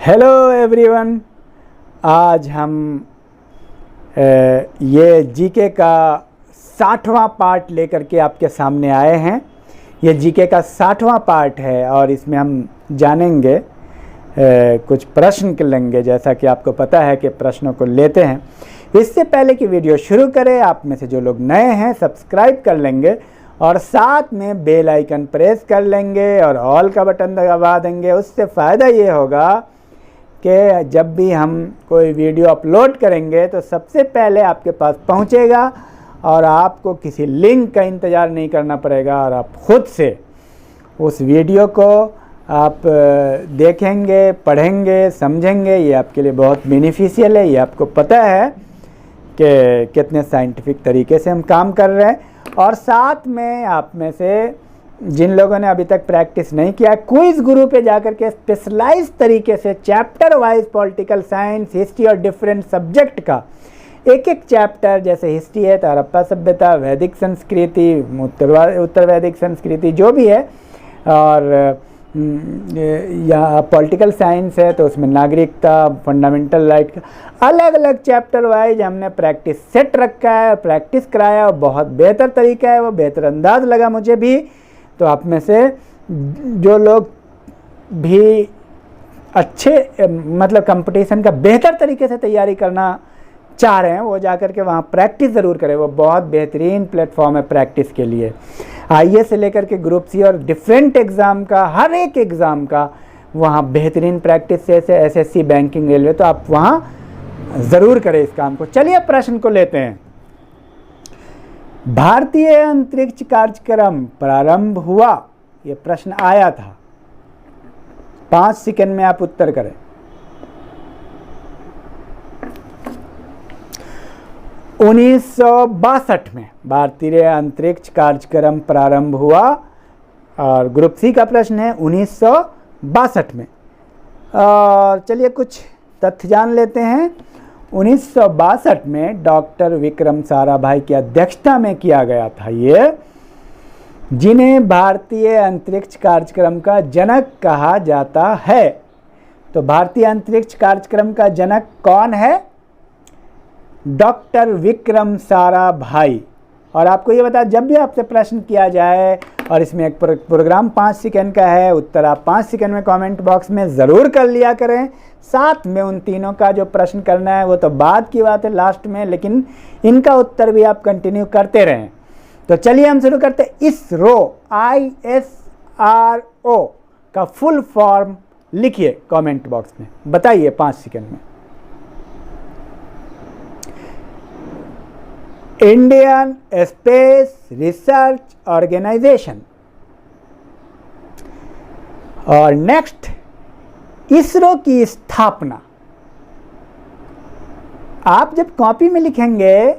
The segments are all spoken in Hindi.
Hello everyone. आज हम ये जीके का 60वां पार्ट लेकर के आपके सामने आए हैं। ये जीके का 60वां पार्ट है और इसमें हम जानेंगे कुछ प्रश्न लेंगे। जैसा कि आपको पता है कि प्रश्नों को लेते हैं। इससे पहले कि वीडियो शुरू करें, आप में से जो लोग नए हैं सब्सक्राइब कर लेंगे और साथ में बेल आइकन प्रेस कर लेंगे और ऑल का बटन दबा देंगे। उससे फ़ायदा ये होगा कि जब भी हम कोई वीडियो अपलोड करेंगे तो सबसे पहले आपके पास पहुंचेगा और आपको किसी लिंक का इंतज़ार नहीं करना पड़ेगा और आप खुद से उस वीडियो को आप देखेंगे, पढ़ेंगे, समझेंगे। ये आपके लिए बहुत बेनिफिशियल है। ये आपको पता है कि कितने साइंटिफिक तरीके से हम काम कर रहे हैं। और साथ में आप में से जिन लोगों ने अभी तक प्रैक्टिस नहीं किया, क्विज गुरु पे जाकर के स्पेशलाइज तरीके से chapter wise political science, history और डिफरेंट सब्जेक्ट का एक एक चैप्टर, जैसे हिस्ट्री है तो हड़प्पा सभ्यता, वैदिक संस्कृति, उत्तर वैदिक संस्कृति जो भी है, और या पॉलिटिकल साइंस है तो उसमें नागरिकता, फंडामेंटल राइट का अलग अलग चैप्टर वाइज हमने प्रैक्टिस सेट रखा है, प्रैक्टिस कराया। और बहुत बेहतर तरीका है, वो बेहतर अंदाज लगा मुझे भी। तो आप में से जो लोग भी अच्छे मतलब कंपटीशन का बेहतर तरीके से तैयारी करना चाह रहे हैं वो जाकर के वहाँ प्रैक्टिस ज़रूर करें। वो बहुत बेहतरीन प्लेटफॉर्म है प्रैक्टिस के लिए। आईएएस से लेकर के ग्रुप सी और डिफरेंट एग्ज़ाम का, हर एक एग्ज़ाम का वहाँ बेहतरीन प्रैक्टिस है। एसएससी, बैंकिंग, रेलवे, तो आप वहाँ ज़रूर करें इस काम को। चलिए प्रश्न को लेते हैं। भारतीय अंतरिक्ष कार्यक्रम प्रारंभ हुआ, ये प्रश्न आया था। 5 सेकंड में आप उत्तर करें। उन्नीस 1962 में भारतीय अंतरिक्ष कार्यक्रम प्रारंभ हुआ और ग्रुप सी का प्रश्न है 1962 में। और चलिए कुछ तथ्य जान लेते हैं। 1962 में डॉक्टर विक्रम साराभाई की अध्यक्षता में किया गया था ये, जिन्हें भारतीय अंतरिक्ष कार्यक्रम का जनक कहा जाता है। तो भारतीय अंतरिक्ष कार्यक्रम का जनक कौन है? डॉक्टर विक्रम साराभाई। और आपको ये बता, जब भी आपसे प्रश्न किया जाए, और इसमें एक प्रोग्राम 5 सेकंड का है, उत्तर आप 5 सेकंड में कमेंट बॉक्स में ज़रूर कर लिया करें। साथ में उन तीनों का जो प्रश्न करना है वो तो बाद की बात है, लास्ट में, लेकिन इनका उत्तर भी आप कंटिन्यू करते रहें। तो चलिए हम शुरू करते हैं। इसरो, ISRO का फुल फॉर्म लिखिए कमेंट बॉक्स में, बताइए 5 सेकंड में। Indian space research organisation. और नेक्स्ट, इसरो की स्थापना। आप जब कॉपी में लिखेंगे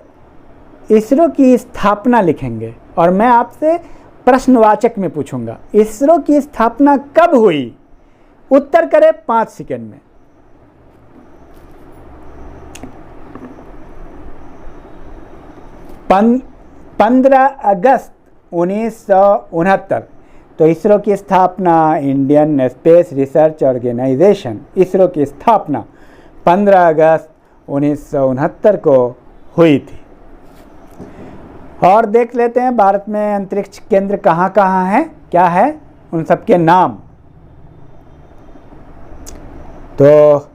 इसरो की स्थापना लिखेंगे और मैं आपसे प्रश्नवाचक में पूछूंगा इसरो की स्थापना कब हुई। उत्तर करें 5 सेकंड में। पन 15 अगस्त 1969। तो इसरो की स्थापना, Indian space research organisation, ISRO की स्थापना 15 अगस्त 1969 को हुई थी। और देख लेते हैं भारत में अंतरिक्ष केंद्र कहाँ कहाँ हैं, क्या है उन सबके नाम। तो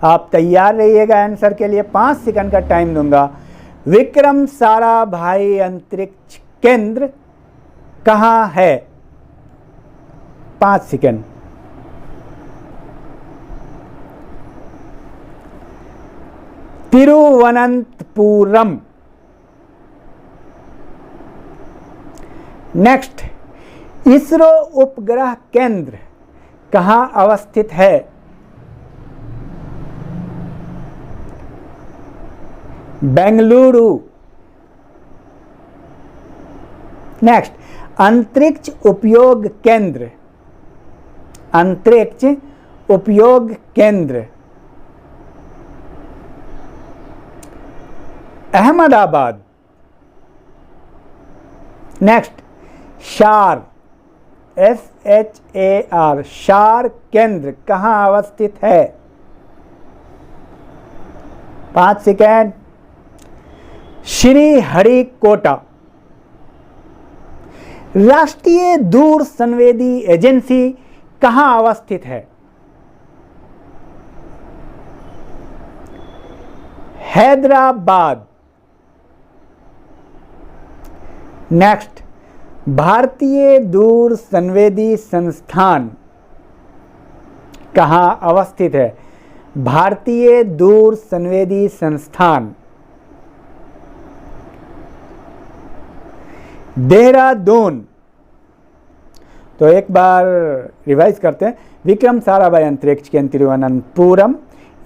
आप तैयार रहिएगा आंसर के लिए। 5 सेकंड का टाइम दूंगा। विक्रम साराभाई अंतरिक्ष केंद्र कहाँ है? 5 सेकंड। तिरुवनंतपुरम। नेक्स्ट, इसरो उपग्रह केंद्र कहाँ अवस्थित है? बेंगलुरु। नेक्स्ट, अंतरिक्ष उपयोग केंद्र, अंतरिक्ष उपयोग केंद्र अहमदाबाद। नेक्स्ट, शार, SHAR शार केंद्र कहाँ अवस्थित है? 5 सेकेंड। श्रीहरिकोटा। राष्ट्रीय दूर संवेदी एजेंसी कहाँ अवस्थित है? हैदराबाद। नेक्स्ट, भारतीय दूर संवेदी संस्थान कहाँ अवस्थित है? भारतीय दूर संवेदी संस्थान देहरादून। तो एक बार रिवाइज करते हैं। विक्रम साराभाई अंतरिक्ष केंद्र तिरुवनंतपुरम,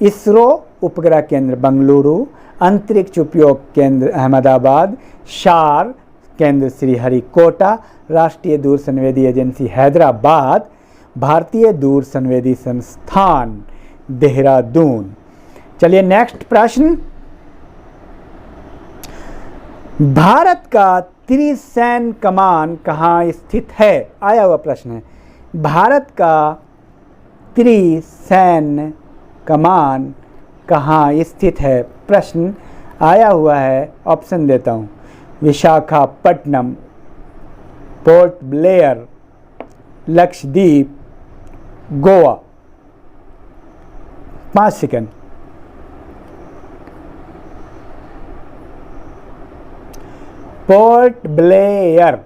इसरो उपग्रह केंद्र बंगलुरु, अंतरिक्ष उपयोग केंद्र अहमदाबाद, शार केंद्र श्रीहरिकोटा, राष्ट्रीय दूर संवेदी एजेंसी हैदराबाद, भारतीय दूर संवेदी संस्थान देहरादून। चलिए नेक्स्ट प्रश्न। भारत का त्रिसैन्य कमान कहाँ स्थित है? आया हुआ प्रश्न है। भारत का त्रिसैन्य कमान कहाँ स्थित है? प्रश्न आया हुआ है। ऑप्शन देता हूँ। Visakhapatnam, port Blair, Lakshadweep, Goa. 5 second. Port Blair.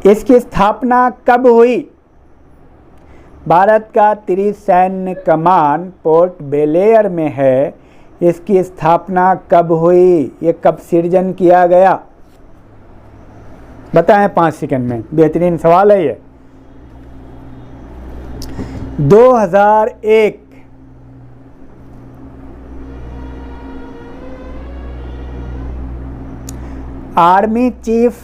इसकी स्थापना कब हुई? भारत का त्रिसैन्य कमान पोर्ट ब्लेयर में है। इसकी स्थापना कब हुई? ये कब सृजन किया गया? बताएं 5 सेकंड में। बेहतरीन सवाल है ये। 2001। आर्मी चीफ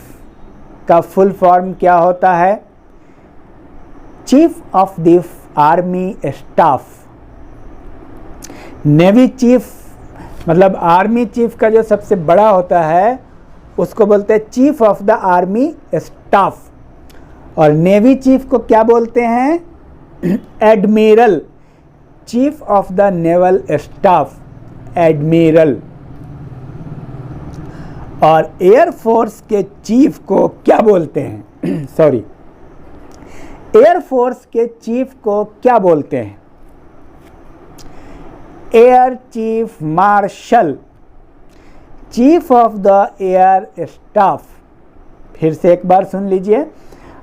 का फुल फॉर्म क्या होता है? Chief of the army staff. Navy chief मतलब आर्मी चीफ का जो सबसे बड़ा होता है उसको बोलते हैं chief of the army staff. और नेवी चीफ को क्या बोलते हैं? Admiral. Chief of the naval staff admiral. और एयरफोर्स के चीफ को क्या बोलते हैं? सॉरी, एयरफोर्स के चीफ को क्या बोलते हैं? Air chief marshal. Chief of the air staff. फिर से एक बार सुन लीजिए।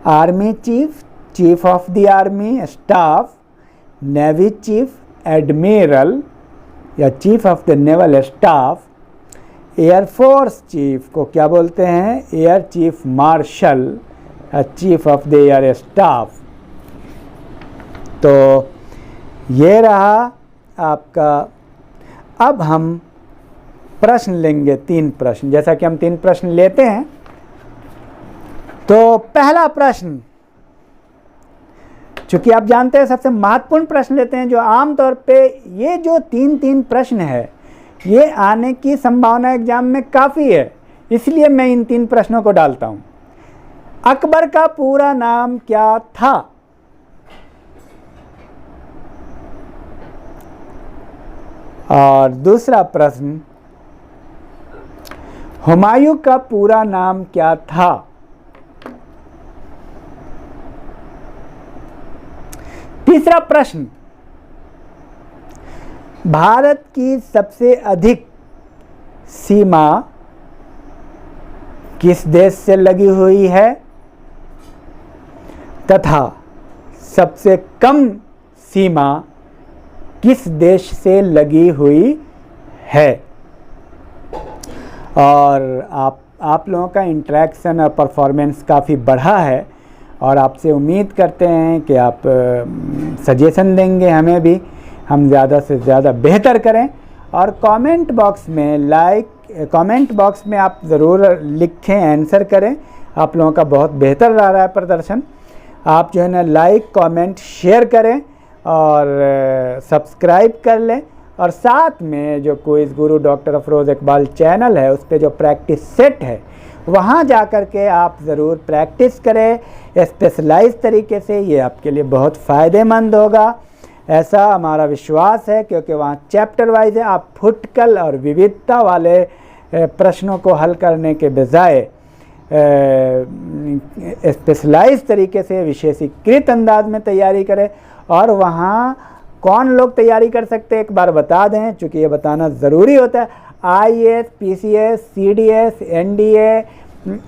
Army chief, chief of the army staff, navy chief admiral या chief of the naval staff. Air force chief को क्या बोलते हैं? Air chief marshal, chief of the air staff. तो ये रहा आपका। अब हम प्रश्न लेंगे 3 प्रश्न। जैसा कि हम 3 प्रश्न लेते हैं, तो पहला प्रश्न, चूंकि आप जानते हैं सबसे महत्वपूर्ण प्रश्न लेते हैं, जो आमतौर पे ये जो 3 प्रश्न है ये आने की संभावना एग्जाम में काफ़ी है, इसलिए मैं इन 3 प्रश्नों को डालता हूं। अकबर का पूरा नाम क्या था? और दूसरा प्रश्न, हुमायूं का पूरा नाम क्या था? तीसरा प्रश्न, भारत की सबसे अधिक सीमा किस देश से लगी हुई है तथा सबसे कम सीमा किस देश से लगी हुई है? और आप लोगों का इंटरेक्शन और परफॉर्मेंस काफ़ी बढ़ा है और आपसे उम्मीद करते हैं कि आप सजेशन देंगे हमें भी, हम ज़्यादा से ज़्यादा बेहतर करें। और कमेंट बॉक्स में कमेंट बॉक्स में आप ज़रूर लिखें, आंसर करें। आप लोगों का बहुत बेहतर रहा है प्रदर्शन। आप जो है ना लाइक, कमेंट, शेयर करें और सब्सक्राइब कर लें। और साथ में जो क्विज गुरु डॉक्टर अफरोज़ इकबाल चैनल है उस पर जो प्रैक्टिस सेट है वहाँ जा कर के आप ज़रूर प्रैक्टिस करें स्पेशलाइज तरीके से, ये आपके लिए बहुत फ़ायदेमंद होगा, ऐसा हमारा विश्वास है। क्योंकि वहाँ चैप्टर वाइज है, आप फुटकल और विविधता वाले प्रश्नों को हल करने के बजाय स्पेशलाइज तरीके से विशेषीकृत अंदाज में तैयारी करें। और वहाँ कौन लोग तैयारी कर सकते हैं एक बार बता दें, चूँकि ये बताना ज़रूरी होता है। IAS, PCS, CDS, NDA,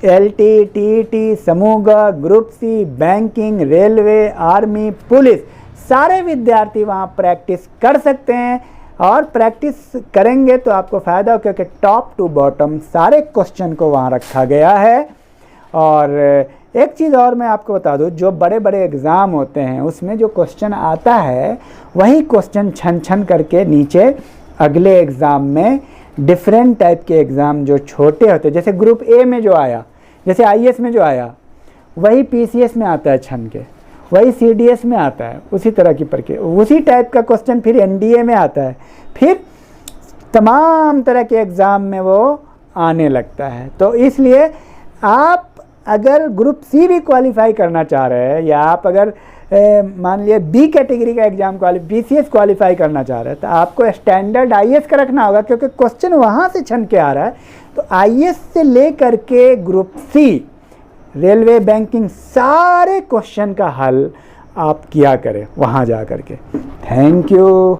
LT, TET, समूह, group C, banking, railway, army, police, सारे विद्यार्थी वहाँ प्रैक्टिस कर सकते हैं। और प्रैक्टिस करेंगे तो आपको फ़ायदा हो, क्योंकि टॉप टू बॉटम सारे क्वेश्चन को वहाँ रखा गया है। और एक चीज़ और मैं आपको बता दूं, जो बड़े बड़े एग्ज़ाम होते हैं उसमें जो क्वेश्चन आता है वही क्वेश्चन छन छन करके नीचे अगले एग्ज़ाम में डिफरेंट टाइप के एग्ज़ाम जो छोटे होते हैं, जैसे ग्रुप A में जो आया, जैसे IAS में जो आया, वही PCS में आता है छन के, वही CDS में आता है, उसी तरह की प्रक्रिया, उसी टाइप का क्वेश्चन फिर NDA में आता है, फिर तमाम तरह के एग्ज़ाम में वो आने लगता है। तो इसलिए आप अगर ग्रुप C भी क्वालिफाई करना चाह रहे हैं, या आप अगर मान लिया B कैटेगरी का एग्ज़ाम BCS क्वालिफाई करना चाह रहे हैं, तो आपको स्टैंडर्ड IAS का रखना होगा, क्योंकि क्वेश्चन वहाँ से छन के आ रहा है। तो IAS से ले करके ग्रुप C, रेलवे, बैंकिंग, सारे क्वेश्चन का हल आप किया करें वहाँ जा कर के। Thank you.